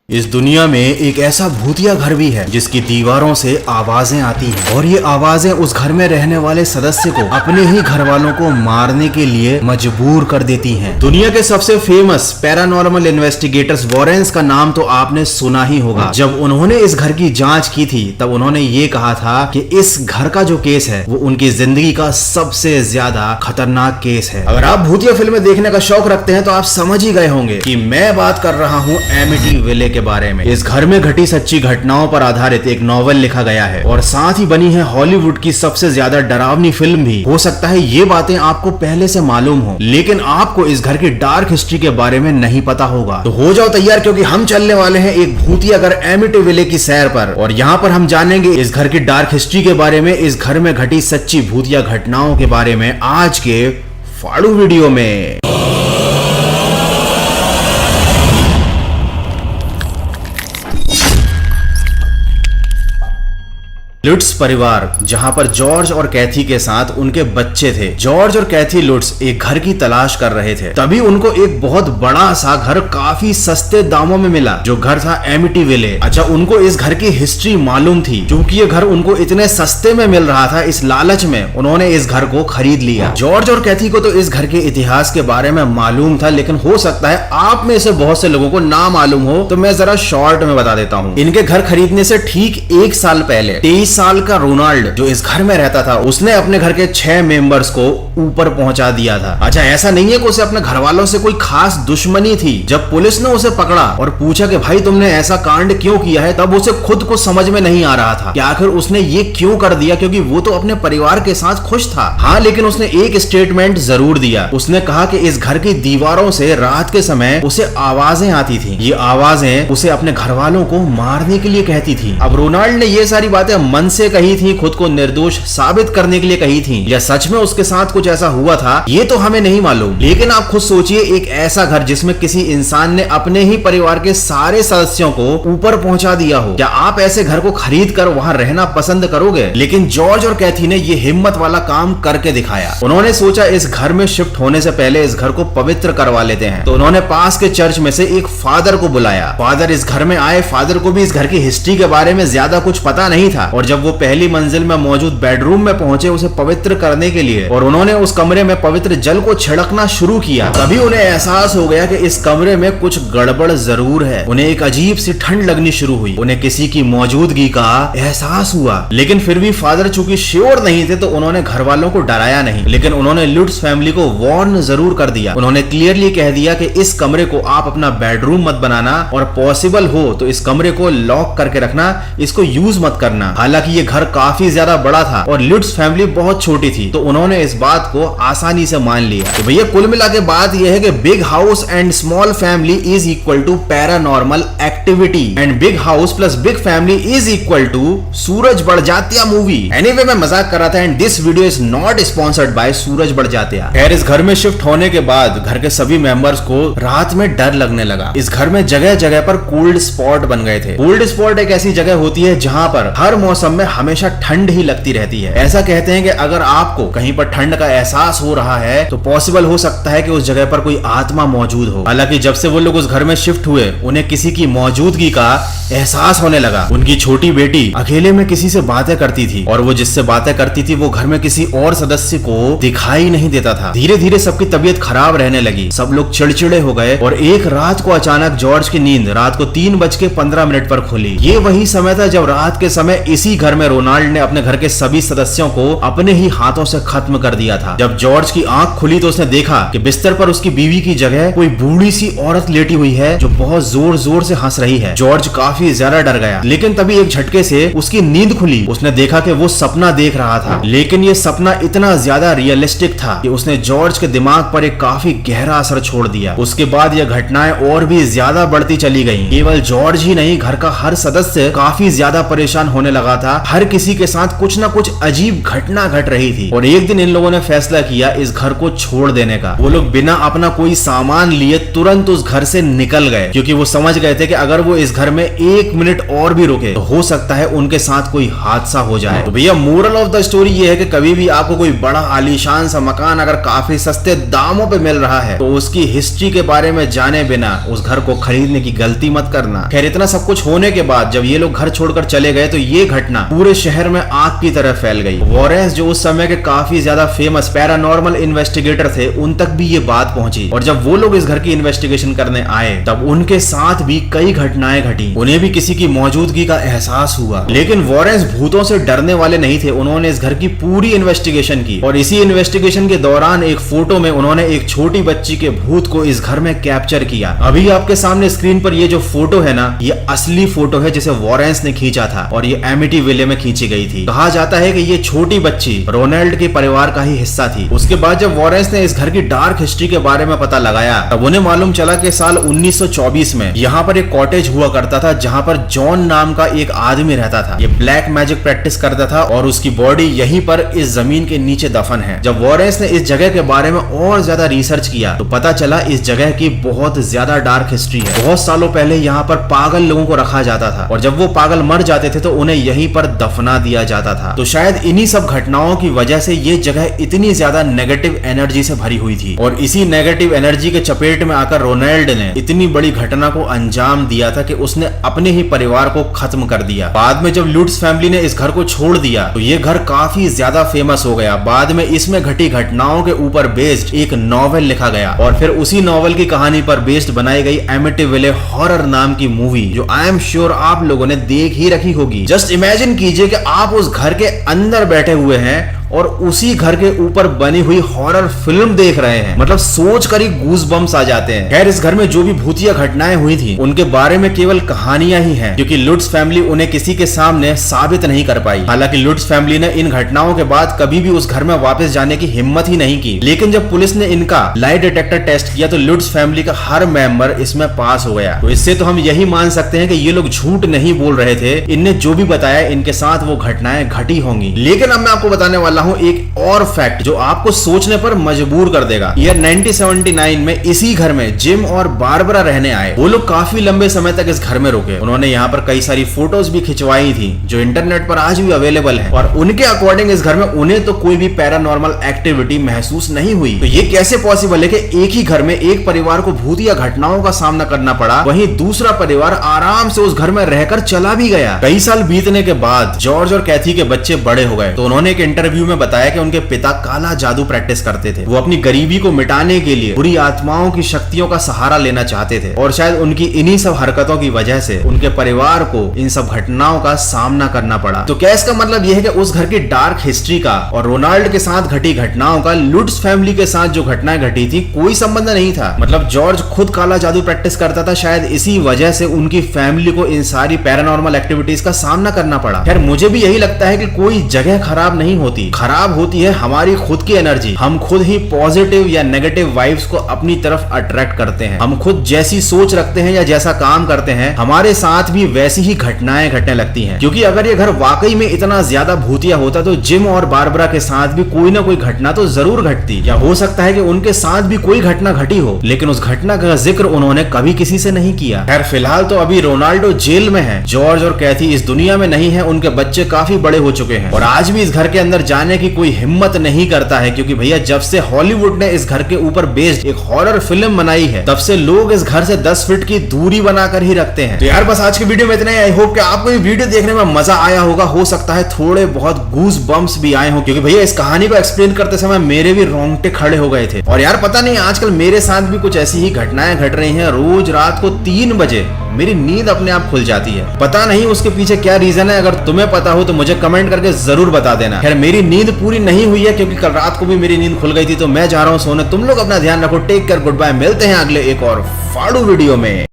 इस दुनिया में एक ऐसा भूतिया घर भी है जिसकी दीवारों से आवाजें आती हैं और ये आवाजें उस घर में रहने वाले सदस्य को अपने ही घर वालों को मारने के लिए मजबूर कर देती हैं। दुनिया के सबसे फेमस पैरानॉर्मल इन्वेस्टिगेटर्स वॉरेंस का नाम तो आपने सुना ही होगा। जब उन्होंने इस घर की जांच की थी तब उन्होंने ये कहा था कि इस घर का जो केस है वो उनकी जिंदगी का सबसे ज्यादा खतरनाक केस है। अगर आप भूतिया फिल्में देखने का शौक रखते हैं तो आप समझ ही गए होंगे कि मैं बात कर रहा हूँ एमिटीविले के बारे में। इस घर में घटी सच्ची घटनाओं पर आधारित एक नॉवल लिखा गया है और साथ ही बनी है हॉलीवुड की सबसे ज्यादा डरावनी फिल्म भी। हो सकता है ये बातें आपको पहले से मालूम हो, लेकिन आपको इस घर की डार्क हिस्ट्री के बारे में नहीं पता होगा। तो हो जाओ तैयार, क्योंकि हम चलने वाले हैं एक भूतिया घर एमिटीविले की सैर पर और यहाँ पर हम जानेंगे इस घर की डार्क हिस्ट्री के बारे में, इस घर में घटी सच्ची भूतिया घटनाओं के बारे में आज के फाड़ू वीडियो में। लुट्स परिवार, जहां पर जॉर्ज और कैथी के साथ उनके बच्चे थे। जॉर्ज और कैथी लुट्स एक घर की तलाश कर रहे थे, तभी उनको एक बहुत बड़ा सा घर काफी सस्ते दामों में मिला। जो घर था एमिटीविले। अच्छा, उनको इस घर की हिस्ट्री मालूम थी। क्योंकि ये घर उनको इतने सस्ते में मिल रहा था, इस लालच में उन्होंने इस घर को खरीद लिया। जॉर्ज और कैथी को तो इस घर के इतिहास के बारे में मालूम था, लेकिन हो सकता है आप में से बहुत से लोगों को ना मालूम हो, तो मैं जरा शॉर्ट में बता देता हूँ। इनके घर खरीदने से ठीक एक साल पहले 23 साल का रोनाल्ड जो इस घर में रहता था, उसने अपने घर के 6 मेंबर्स को ऊपर पहुंचा दिया था। अच्छा, ऐसा नहीं है कि उसे अपने घर वालों से कोई खास दुश्मनी थी। जब पुलिस ने उसे पकड़ा और पूछा कि भाई तुमने ऐसा कांड क्यों किया है, तब उसे खुद को समझ में नहीं आ रहा था कि आखिर उसने ये क्यों कर दिया, क्योंकि वो तो अपने परिवार के साथ खुश था। हाँ, लेकिन उसने एक स्टेटमेंट जरूर दिया। उसने कहा कि इस घर की दीवारों से रात के समय उसे आवाजें आती थी। ये आवाजें उसे अपने घर वालों को मारने के लिए कहती थी। अब रोनाल्ड ने ये सारी बातें मन से कही थी, खुद को निर्दोष साबित करने के लिए कही थी, या सच में उसके साथ कुछ ऐसा हुआ था, ये तो हमें नहीं मालूम। लेकिन आप खुद सोचिए, एक ऐसा घर जिसमें किसी इंसान ने अपने ही परिवार के सारे सदस्यों को ऊपर पहुंचा दिया हो, क्या आप ऐसे घर को खरीद कर वहां रहना पसंद करोगे? लेकिन जॉर्ज और कैथी ने ये हिम्मत वाला काम करके दिखाया। उन्होंने सोचा इस घर में शिफ्ट होने से पहले इस घर को पवित्र करवा लेते हैं। तो उन्होंने पास के चर्च में से एक फादर को बुलाया। फादर इस घर में आए। फादर को भी इस घर की हिस्ट्री के बारे में ज्यादा कुछ पता नहीं था, और जब वो पहली मंजिल में मौजूद बेडरूम में पहुंचे उसे पवित्र करने के लिए, और उन्होंने उस कमरे में पवित्र जल को छिड़कना शुरू किया, तभी उन्हें एहसास हो गया कि इस कमरे में कुछ गड़बड़ जरूर है। उन्हें एक अजीब सी ठंड लगनी शुरू हुई। उन्हें किसी की मौजूदगी का एहसास हुआ, लेकिन फिर भी फादर चूंकि श्योर नहीं थे तो उन्होंने घर वालों को डराया नहीं, लेकिन उन्होंने लुट्स फैमिली को वार्न जरूर कर दिया। उन्होंने क्लियरली कह दिया कि इस कमरे को आप अपना बेडरूम मत बनाना, और पॉसिबल हो तो इस कमरे को लॉक करके रखना, इसको यूज मत करना। हालांकि ये घर काफी ज्यादा बड़ा था और लुट्स फैमिली बहुत छोटी थी, तो उन्होंने इस बात को आसानी से मान लिया। तो भैया कुल मिला के बात यह है कि big house and small family is equal to paranormal activity, and big house plus big family is equal to Suraj Barjatya movie. Anyway, मैं मजाक कर रहा था, and this video is not sponsored by Suraj Barjatya. खैर, इस घर में शिफ्ट होने के बाद घर के सभी मेंबर्स को रात में डर लगने लगा। इस घर में जगह जगह पर कोल्ड स्पॉट बन गए थे। कोल्ड स्पॉट एक ऐसी जगह होती है जहां पर हर मौसम में हमेशा ठंड ही लगती रहती है। ऐसा कहते हैं कि अगर आपको कहीं पर ठंड का एहसास हो रहा है तो पॉसिबल हो सकता है कि उस जगह पर कोई आत्मा मौजूद हो। हालांकि जब से वो लोग उस घर में शिफ्ट हुए उन्हें किसी की मौजूदगी का एहसास होने लगा। उनकी छोटी बेटी अकेले में किसी से बातें करती थी, और वो जिससे बातें करती थी वो घर में किसी और सदस्य को दिखाई नहीं देता था। धीरे धीरे सबकी तबीयत खराब रहने लगी, सब लोग चिड़चिड़े हो गए, और एक रात को अचानक जॉर्ज की नींद रात को 3:15 पर खुली। ये वही समय था जब रात के समय इसी घर में रोनाल्ड ने अपने घर के सभी सदस्यों को अपने ही हाथों से खत्म कर दिया था। जब जॉर्ज की आंख खुली तो उसने देखा कि बिस्तर पर उसकी बीवी की जगह कोई बूढ़ी सी औरत लेटी हुई है जो बहुत जोर जोर से हंस रही है। जॉर्ज काफी ज्यादा डर गया, लेकिन तभी एक झटके से उसकी नींद खुली। उसने देखा कि वो सपना देख रहा था, लेकिन ये सपना इतना ज्यादा रियलिस्टिक था कि उसने जॉर्ज के दिमाग पर एक काफी गहरा असर छोड़ दिया। उसके बाद यह घटनाएं और भी ज्यादा बढ़ती चली गईं। केवल जॉर्ज ही नहीं, घर का हर सदस्य काफी ज्यादा परेशान होने लगा था था हर किसी के साथ कुछ ना कुछ अजीब घटना घट रही थी। और एक दिन इन लोगों ने फैसला किया इस घर को छोड़ देने का। वो लोग बिना अपना कोई सामान लिए तुरंत उस घर से निकल गए, क्योंकि वो समझ गए थे कि अगर वो इस घर में 1 मिनट और भी रुके तो हो सकता है उनके साथ कोई हादसा हो जाए। तो भैया मोरल ऑफ द स्टोरी ये है कि कभी भी आपको कोई बड़ा आलीशान सा मकान अगर काफी सस्ते दामों पे मिल रहा है तो उसकी हिस्ट्री के बारे में जाने बिना उस घर को खरीदने की गलती मत करना। खैर इतना सब कुछ होने के बाद जब ये लोग घर छोड़कर चले गए तो ये घटना पूरे शहर में आग की तरह फैल गई। वॉरेंस जो उस समय के काफी ज्यादा फेमस पैरानॉर्मल इन्वेस्टिगेटर थे उन तक भी ये बात पहुंची, और जब वो लोग इस घर की इन्वेस्टिगेशन करने आए तब उनके साथ भी कई घटनाएं घटी। उन्हें भी किसी की मौजूदगी का एहसास हुआ, लेकिन वॉरेंस भूतों से डरने वाले नहीं थे। उन्होंने इस घर की पूरी इन्वेस्टिगेशन की और इसी इन्वेस्टिगेशन के दौरान एक फोटो में उन्होंने एक छोटी बच्ची के भूत को इस घर में कैप्चर किया। अभी आपके सामने स्क्रीन पर ये जो फोटो है ना, ये असली फोटो है जिसे वॉरेंस ने खींचा था और ये एमिटीविले में खींची गई थी। कहा जाता है कि ये छोटी बच्ची रोनाल्ड के परिवार का ही हिस्सा थी। उसके बाद जब वॉरेंस ने इस घर की डार्क हिस्ट्री के बारे में पता लगाया तब उन्हें मालूम चला कि साल 1924 में यहाँ पर एक कॉटेज हुआ करता था जहाँ पर जॉन नाम का एक आदमी रहता था। ये ब्लैक मैजिक प्रैक्टिस करता था और उसकी बॉडी यहीं पर इस जमीन के नीचे दफन है। जब वॉरेंस ने इस जगह के बारे में और ज्यादा रिसर्च किया तो पता चला इस जगह की बहुत ज्यादा डार्क हिस्ट्री है। बहुत सालों पहले यहाँ पर पागल लोगों को रखा जाता था और जब वो पागल मर जाते थे तो उन्हें यहीं पर दफना दिया जाता था। तो शायद इन्हीं सब घटनाओं की वजह से ये जगह इतनी ज्यादा नेगेटिव एनर्जी से भरी हुई थी और इसी नेगेटिव एनर्जी के चपेट में आकर रोनाल्ड ने इतनी बड़ी घटना को अंजाम दिया था कि उसने अपने ही परिवार को खत्म कर दिया। बाद में जब लुट्स फैमिली ने इस घर को छोड़ दिया तो ये घर काफी ज्यादा फेमस हो गया। बाद में इसमें घटी घटनाओं के ऊपर बेस्ड एक नॉवेल लिखा गया और फिर उसी नॉवेल की कहानी पर बेस्ड बनाई गई एमिटीविले हॉरर नाम की मूवी, जो आई एम श्योर आप लोगों ने देख ही रखी होगी। जस्ट इमेजिन कीजिए कि आप उस घर के अंदर बैठे हुए हैं और उसी घर के ऊपर बनी हुई हॉरर फिल्म देख रहे हैं। मतलब सोच कर ही गूज बम्स आ जाते हैं। खैर इस घर में जो भी भूतिया घटनाएं हुई थी उनके बारे में केवल कहानियां ही हैं, क्योंकि लुट्स फैमिली उन्हें किसी के सामने साबित नहीं कर पाई। हालांकि लुट्स फैमिली ने इन घटनाओं के बाद कभी भी उस घर में वापस जाने की हिम्मत ही नहीं की। लेकिन जब पुलिस ने इनका लाई डिटेक्टर टेस्ट किया तो लुट्स फैमिली का हर मेंबर इसमें पास हो गया। तो इससे तो हम यही मान सकते हैं कि ये लोग झूठ नहीं बोल रहे थे। इनने जो भी बताया इनके साथ वो घटनाएं घटी होंगी। लेकिन अब मैं आपको बताने वाला हूं एक और फैक्ट जो आपको सोचने पर मजबूर कर देगा। ईयर 1979 में इसी घर में जिम और बारबरा रहने आए। वो लोग काफी लंबे समय तक इस घर में रुके। उन्होंने यहाँ पर कई सारी फोटोज भी खिंचवाई थी जो इंटरनेट पर आज भी अवेलेबल है और उनके अकॉर्डिंग इस घर में उन्हें तो कोई भी पैरानॉर्मल एक्टिविटी महसूस नहीं हुई। तो ये कैसे पॉसिबल है कि एक ही घर में एक परिवार को भूतिया घटनाओं का सामना करना पड़ा, वहीं दूसरा परिवार आराम से उस घर में रहकर चला भी गया। कई साल बीतने के बाद जॉर्ज और कैथी के बच्चे बड़े हो गए तो उन्होंने एक इंटरव्यू में बताया कि उनके पिता काला जादू प्रैक्टिस करते थे। वो अपनी गरीबी को मिटाने के लिए बुरी आत्माओं की शक्तियों का सहारा लेना चाहते थे और शायद उनकी इन्हीं सब हरकतों की वजह से उनके परिवार को इन सब घटनाओं का सामना करना पड़ा। तो क्या इसका मतलब यह है कि उस घर की डार्क हिस्ट्री का और रोनाल्ड के साथ घटी घटनाओं का लुट्स फैमिली के साथ जो घटनाएं घटी थी कोई संबंध नहीं था? मतलब जॉर्ज खुद काला जादू प्रैक्टिस करता था, शायद इसी वजह से उनकी फैमिली को इन सारी पैरानॉर्मल एक्टिविटीज का सामना करना पड़ा। खैर मुझे भी यही लगता है कि कोई जगह खराब नहीं होती, खराब होती है हमारी खुद की एनर्जी। हम खुद ही पॉजिटिव या नेगेटिव वाइब्स को अपनी तरफ अट्रैक्ट करते हैं। हम खुद जैसी सोच रखते हैं या जैसा काम करते हैं हमारे साथ भी वैसी ही घटनाएं घटने लगती हैं। क्योंकि अगर ये घर वाकई में इतना ज्यादा भूतिया होता तो जिम और बारबरा के साथ भी कोई ना कोई घटना तो जरूर घटती। या हो सकता है कि उनके साथ भी कोई घटना घटी हो लेकिन उस घटना का जिक्र उन्होंने कभी किसी से नहीं किया। खैर फिलहाल तो अभी रोनाल्डो जेल में है, जॉर्ज और कैथी इस दुनिया में नहीं है, उनके बच्चे काफी बड़े हो चुके हैं और आज भी इस घर के अंदर जाने की कोई हिम्मत नहीं करता है। क्योंकि भैया जब से हॉलीवुड ने इस घर के ऊपर बेस्ड एक हॉरर फिल्म बनाई है तब से लोग इस घर से 10 फीट की दूरी बनाकर ही रखते हैं। तो यार बस आज की वीडियो में इतना ही। आई होप कि आपको ये वीडियो देखने में मजा आया होगा। हो सकता है थोड़े बहुत गूज बम्प्स भी आए हो, क्योंकि भैया इस कहानी को एक्सप्लेन करते समय मेरे भी रोंगटे खड़े हो गए थे। और यार पता नहीं आजकल मेरे साथ भी कुछ ऐसी ही घटनाएं घट रही हैं। रोज रात को 3 बजे मेरी नींद अपने आप खुल जाती है। पता नहीं उसके पीछे क्या रीजन है, अगर तुम्हें पता हो तो मुझे कमेंट करके जरूर बता देना। खैर मेरी नींद पूरी नहीं हुई है क्योंकि कल रात को भी मेरी नींद खुल गई थी, तो मैं जा रहा हूं सोने। तुम लोग अपना ध्यान रखो, टेक केयर, गुड बाय। मिलते हैं अगले एक और फाड़ू वीडियो में।